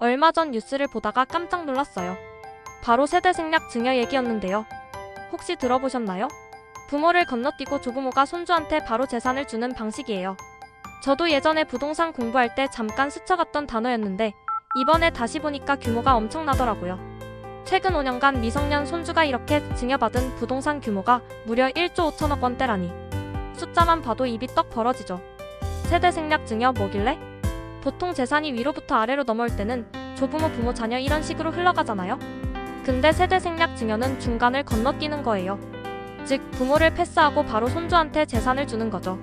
얼마 전 뉴스를 보다가 깜짝 놀랐어요. 바로 세대생략 증여 얘기였는데요. 혹시 들어보셨나요? 부모를 건너뛰고 조부모가 손주한테 바로 재산을 주는 방식이에요. 저도 예전에 부동산 공부할 때 잠깐 스쳐갔던 단어였는데 이번에 다시 보니까 규모가 엄청나더라고요. 최근 5년간 미성년 손주가 이렇게 증여받은 부동산 규모가 무려 1조 5천억 원대라니. 숫자만 봐도 입이 떡 벌어지죠. 세대생략 증여 뭐길래? 보통 재산이 위로부터 아래로 넘어올 때는 조부모, 부모, 자녀 이런 식으로 흘러가잖아요. 근데 세대생략 증여는 중간을 건너뛰는 거예요. 즉 부모를 패스하고 바로 손주한테 재산을 주는 거죠.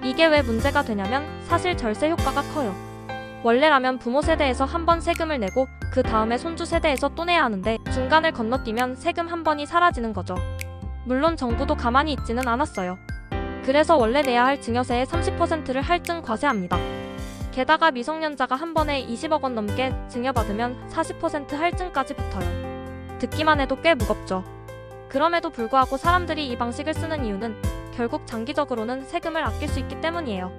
이게 왜 문제가 되냐면 사실 절세 효과가 커요. 원래라면 부모 세대에서 한 번 세금을 내고 그 다음에 손주 세대에서 또 내야 하는데 중간을 건너뛰면 세금 한 번이 사라지는 거죠. 물론 정부도 가만히 있지는 않았어요. 그래서 원래 내야 할 증여세의 30%를 할증 과세합니다. 게다가 미성년자가 한 번에 20억 원 넘게 증여받으면 40% 할증까지 붙어요. 듣기만 해도 꽤 무겁죠. 그럼에도 불구하고 사람들이 이 방식을 쓰는 이유는 결국 장기적으로는 세금을 아낄 수 있기 때문이에요.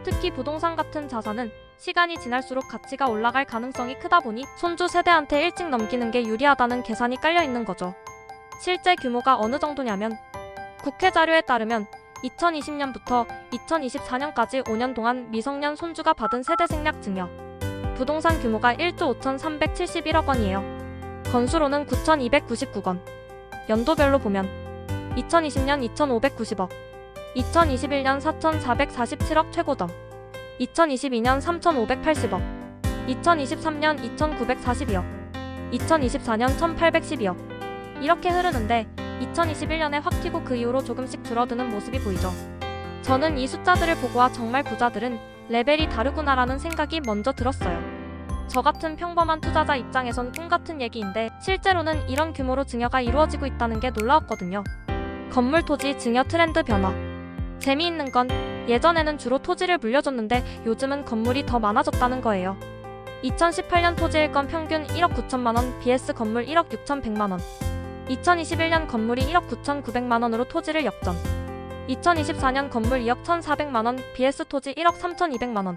특히 부동산 같은 자산은 시간이 지날수록 가치가 올라갈 가능성이 크다 보니 손주 세대한테 일찍 넘기는 게 유리하다는 계산이 깔려 있는 거죠. 실제 규모가 어느 정도냐면 국회 자료에 따르면 2020년부터 2024년까지 5년 동안 미성년 손주가 받은 세대생략 증여 부동산 규모가 1조 5,371억 원이에요. 건수로는 9,299건. 연도별로 보면 2020년 2,590억, 2021년 4,447억 최고점, 2022년 3,580억, 2023년 2,942억, 2024년 1,812억. 이렇게 흐르는데 2021년에 확 튀고 그 이후로 조금씩 줄어드는 모습이 보이죠. 저는 이 숫자들을 보고와 정말 부자들은 레벨이 다르구나라는 생각이 먼저 들었어요. 저 같은 평범한 투자자 입장에선 꿈같은 얘기인데 실제로는 이런 규모로 증여가 이루어지고 있다는 게 놀라웠거든요. 건물 토지 증여 트렌드 변화. 재미있는 건 예전에는 주로 토지를 물려줬는데 요즘은 건물이 더 많아졌다는 거예요. 2018년 토지 일건 평균 1억 9천만 원 vs 건물 1억 6천100만 원. 2021년 건물이 1억 9천9백만 원으로 토지를 역전. 2024년 건물 2억 1,400만 원 vs 토지 1억 3,200만 원.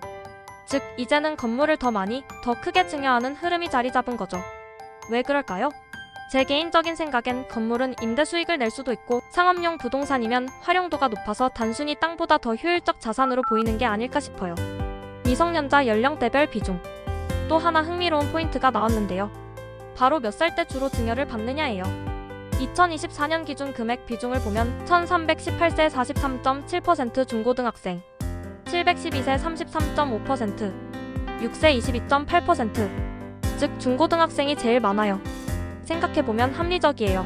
즉 이제는 건물을 더 많이, 더 크게 증여하는 흐름이 자리 잡은 거죠. 왜 그럴까요? 제 개인적인 생각엔 건물은 임대 수익을 낼 수도 있고 상업용 부동산이면 활용도가 높아서 단순히 땅보다 더 효율적 자산으로 보이는 게 아닐까 싶어요. 미성년자 연령대별 비중. 또 하나 흥미로운 포인트가 나왔는데요. 바로 몇 살 때 주로 증여를 받느냐예요. 2024년 기준 금액 비중을 보면 1318세 43.7% 중고등학생, 712세 33.5%, 6세 22.8%. 즉 중고등학생이 제일 많아요. 생각해보면 합리적이에요.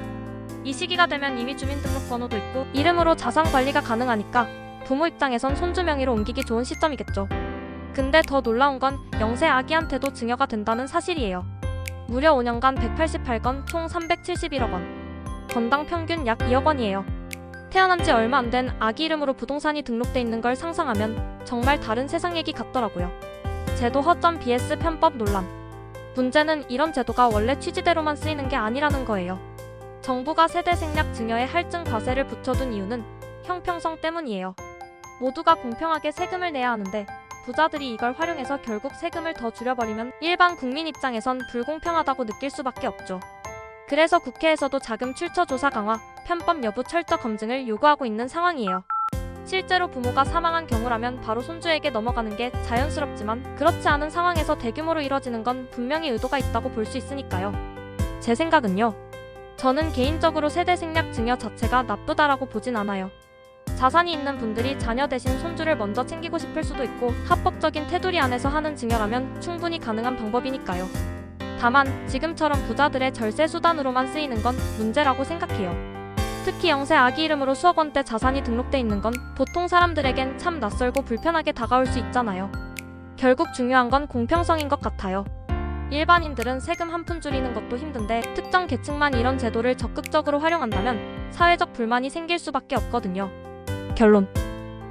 이 시기가 되면 이미 주민등록번호도 있고 이름으로 자산 관리가 가능하니까 부모 입장에선 손주 명의로 옮기기 좋은 시점이겠죠. 근데 더 놀라운 건 0세 아기한테도 증여가 된다는 사실이에요. 무려 5년간 188건 총 371억 원. 건당 평균 약 2억 원이에요. 태어난 지 얼마 안 된 아기 이름으로 부동산이 등록돼 있는 걸 상상하면 정말 다른 세상 얘기 같더라고요. 제도 허점 vs 편법 논란. 문제는 이런 제도가 원래 취지대로만 쓰이는 게 아니라는 거예요. 정부가 세대생략 증여에 할증 과세를 붙여둔 이유는 형평성 때문이에요. 모두가 공평하게 세금을 내야 하는데 부자들이 이걸 활용해서 결국 세금을 더 줄여버리면 일반 국민 입장에선 불공평하다고 느낄 수밖에 없죠. 그래서 국회에서도 자금 출처 조사 강화, 편법 여부 철저 검증을 요구하고 있는 상황이에요. 실제로 부모가 사망한 경우라면 바로 손주에게 넘어가는 게 자연스럽지만 그렇지 않은 상황에서 대규모로 이뤄지는 건 분명히 의도가 있다고 볼 수 있으니까요. 제 생각은요. 저는 개인적으로 세대생략 증여 자체가 나쁘다라고 보진 않아요. 자산이 있는 분들이 자녀 대신 손주를 먼저 챙기고 싶을 수도 있고 합법적인 테두리 안에서 하는 증여라면 충분히 가능한 방법이니까요. 다만 지금처럼 부자들의 절세 수단으로만 쓰이는 건 문제라고 생각해요. 특히 0세 아기 이름으로 수억 원대 자산이 등록돼 있는 건 보통 사람들에겐 참 낯설고 불편하게 다가올 수 있잖아요. 결국 중요한 건 공평성인 것 같아요. 일반인들은 세금 한 푼 줄이는 것도 힘든데 특정 계층만 이런 제도를 적극적으로 활용한다면 사회적 불만이 생길 수밖에 없거든요. 결론.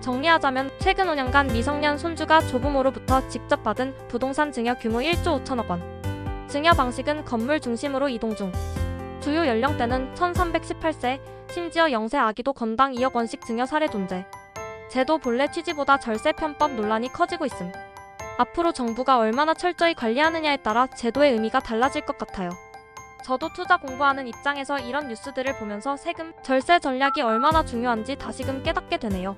정리하자면 최근 5년간 미성년 손주가 조부모로부터 직접 받은 부동산 증여 규모 1조 5천억 원. 증여 방식은 건물 중심으로 이동 중. 주요 연령대는 1318세, 심지어 0세 아기도 건당 2억 원씩 증여 사례 존재. 제도 본래 취지보다 절세 편법 논란이 커지고 있음. 앞으로 정부가 얼마나 철저히 관리하느냐에 따라 제도의 의미가 달라질 것 같아요. 저도 투자 공부하는 입장에서 이런 뉴스들을 보면서 세금, 절세 전략이 얼마나 중요한지 다시금 깨닫게 되네요.